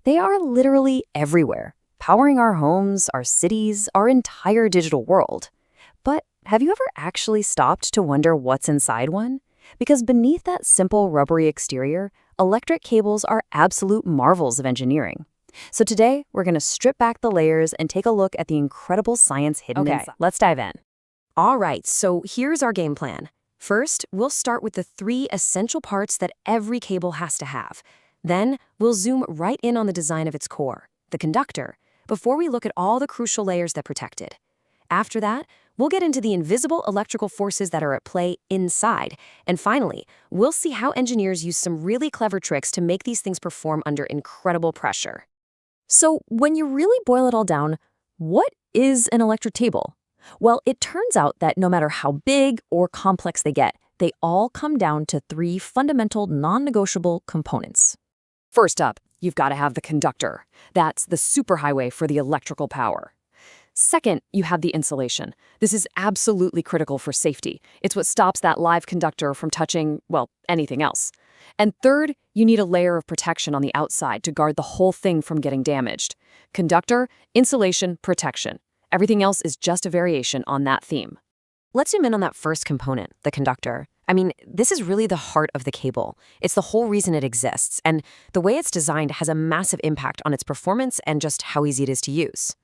They are literally everywhere, powering our homes, our cities, our entire digital world. But have you ever actually stopped to wonder what's inside one? Because beneath that simple rubbery exterior, electric cables are absolute marvels of engineering. So today, we're going to strip back the layers and take a look at the incredible science hidden inside. Let's dive in. All right, so here's our game plan. First, we'll start with the 3 essential parts that every cable has to have. Then, we'll zoom right in on the design of its core, the conductor, before we look at all the crucial layers that protect it. After that, we'll get into the invisible electrical forces that are at play inside. And finally, we'll see how engineers use some really clever tricks to make these things perform under incredible pressure. So, when you really boil it all down, what is an electric table? Well, it turns out that no matter how big or complex they get, they all come down to 3 fundamental non-negotiable components. First up, you've got to have the conductor. That's the superhighway for the electrical power. Second, you have the insulation. This is absolutely critical for safety. It's what stops that live conductor from touching, well, anything else. And third, you need a layer of protection on the outside to guard the whole thing from getting damaged. Conductor, insulation, protection. Everything else is just a variation on that theme. Let's zoom in on that first component, the conductor. I mean, this is really the heart of the cable. It's the whole reason it exists, and the way it's designed has a massive impact on its performance and just how easy it is to use.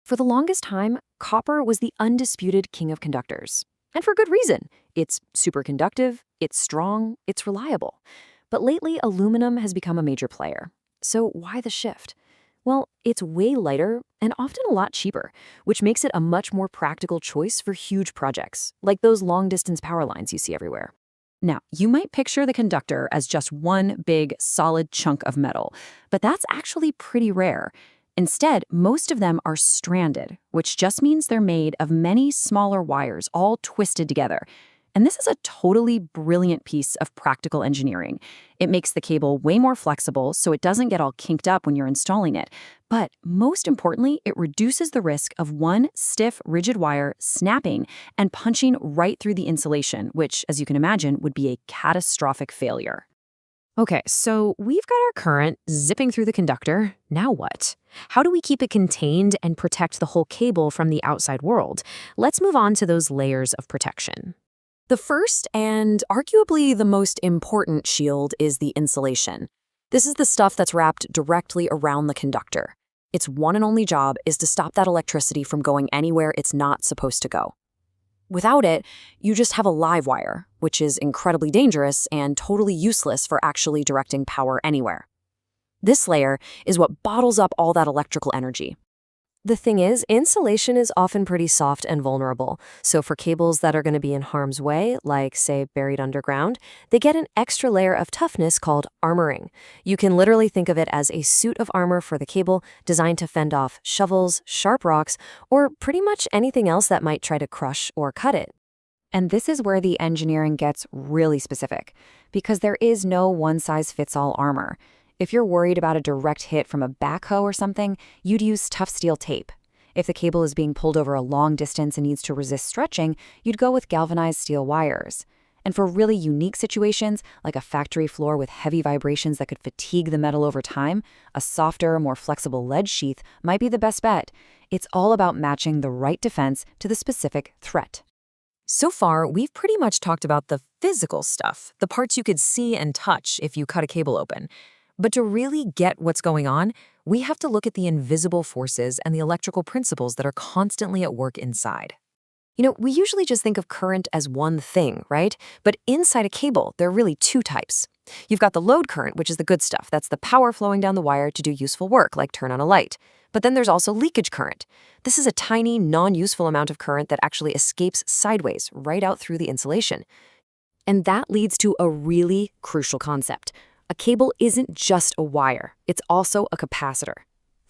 For the longest time, copper was the undisputed king of conductors. And for good reason. It's superconductive, it's strong, it's reliable. But lately, aluminum has become a major player. So why the shift? Well, it's way lighter and often a lot cheaper, which makes it a much more practical choice for huge projects, like those long-distance power lines you see everywhere. Now, you might picture the conductor as just one big, solid chunk of metal, but that's actually pretty rare. Instead, most of them are stranded, which just means they're made of many smaller wires all twisted together. And this is a totally brilliant piece of practical engineering. It makes the cable way more flexible so it doesn't get all kinked up when you're installing it. But most importantly, it reduces the risk of one stiff, rigid wire snapping and punching right through the insulation, which, as you can imagine, would be a catastrophic failure. Okay, so we've got our current zipping through the conductor. Now what? How do we keep it contained and protect the whole cable from the outside world? Let's move on to those layers of protection. The first and arguably the most important shield is the insulation. This is the stuff that's wrapped directly around the conductor. Its one and only job is to stop that electricity from going anywhere it's not supposed to go. Without it, you just have a live wire, which is incredibly dangerous and totally useless for actually directing power anywhere. This layer is what bottles up all that electrical energy. The thing is, insulation is often pretty soft and vulnerable, so for cables that are going to be in harm's way, like, say, buried underground, they get an extra layer of toughness called armoring. You can literally think of it as a suit of armor for the cable designed to fend off shovels, sharp rocks, or pretty much anything else that might try to crush or cut it. And this is where the engineering gets really specific, because there is no one-size-fits-all armor. If you're worried about a direct hit from a backhoe or something, you'd use tough steel tape. If the cable is being pulled over a long distance and needs to resist stretching, you'd go with galvanized steel wires. And for really unique situations, like a factory floor with heavy vibrations that could fatigue the metal over time, a softer, more flexible lead sheath might be the best bet. It's all about matching the right defense to the specific threat. So far, we've pretty much talked about the physical stuff, the parts you could see and touch if you cut a cable open. But to really get what's going on, we have to look at the invisible forces and the electrical principles that are constantly at work inside. You know, we usually just think of current as one thing, right? But inside a cable, there are really 2 types. You've got the load current, which is the good stuff. That's the power flowing down the wire to do useful work, like turn on a light. But then there's also leakage current. This is a tiny, non-useful amount of current that actually escapes sideways right out through the insulation. And that leads to a really crucial concept. A cable isn't just a wire, it's also a capacitor.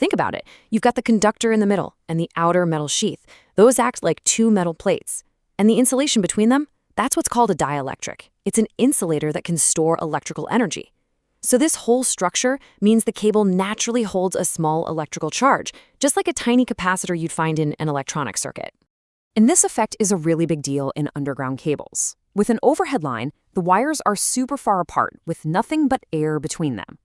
Think about it. You've got the conductor in the middle and the outer metal sheath. Those act like 2 metal plates. And the insulation between them, that's what's called a dielectric. It's an insulator that can store electrical energy. So this whole structure means the cable naturally holds a small electrical charge, just like a tiny capacitor you'd find in an electronic circuit. And this effect is a really big deal in underground cables. With an overhead line, the wires are super far apart with nothing but air between them.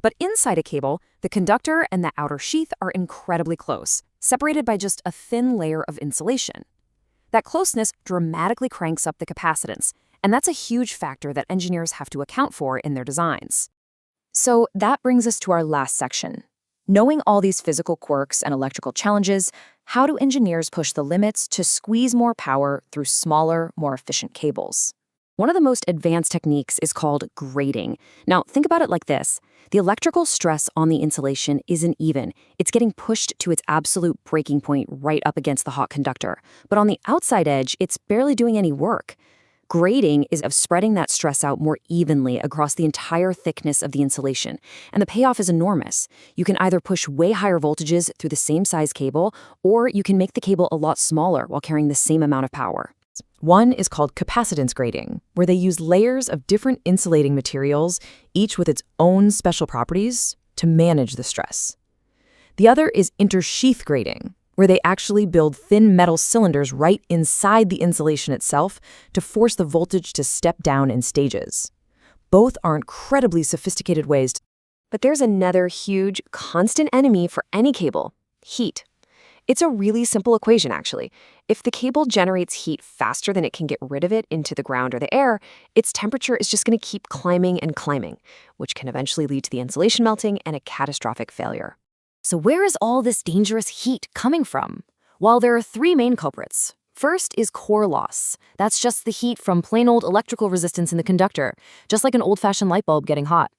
But inside a cable, the conductor and the outer sheath are incredibly close, separated by just a thin layer of insulation. That closeness dramatically cranks up the capacitance, and that's a huge factor that engineers have to account for in their designs. So that brings us to our last section. Knowing all these physical quirks and electrical challenges, how do engineers push the limits to squeeze more power through smaller, more efficient cables? One of the most advanced techniques is called grating. Now, think about it like this. The electrical stress on the insulation isn't even. It's getting pushed to its absolute breaking point right up against the hot conductor. But on the outside edge, it's barely doing any work. Grating is of spreading that stress out more evenly across the entire thickness of the insulation, and the payoff is enormous. You can either push way higher voltages through the same size cable, or you can make the cable a lot smaller while carrying the same amount of power. One is called capacitance grating, where they use layers of different insulating materials, each with its own special properties, to manage the stress. The other is intersheath grating, where they actually build thin metal cylinders right inside the insulation itself to force the voltage to step down in stages. Both are incredibly sophisticated ways. But there's another huge, constant enemy for any cable: heat. It's a really simple equation, actually. If the cable generates heat faster than it can get rid of it into the ground or the air, its temperature is just going to keep climbing and climbing, which can eventually lead to the insulation melting and a catastrophic failure. So where is all this dangerous heat coming from? Well, there are three main culprits. First is core loss. That's just the heat from plain old electrical resistance in the conductor, just like an old-fashioned light bulb getting hot.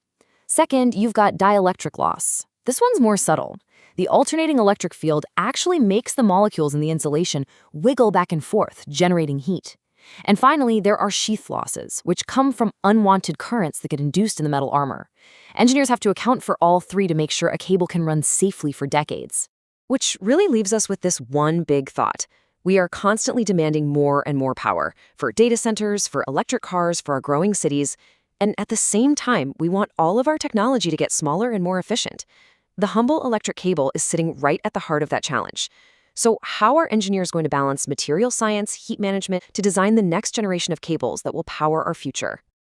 Second, you've got dielectric loss. This one's more subtle. The alternating electric field actually makes the molecules in the insulation wiggle back and forth, generating heat. And finally, there are sheath losses, which come from unwanted currents that get induced in the metal armor. Engineers have to account for all three to make sure a cable can run safely for decades. Which really leaves us with this one big thought. We are constantly demanding more and more power for data centers, for electric cars, for our growing cities. And at the same time, we want all of our technology to get smaller and more efficient. The Humble electric cable is sitting right at the heart of that challenge. So how are engineers going to balance material science, heat management, to design the next generation of cables that will power our future?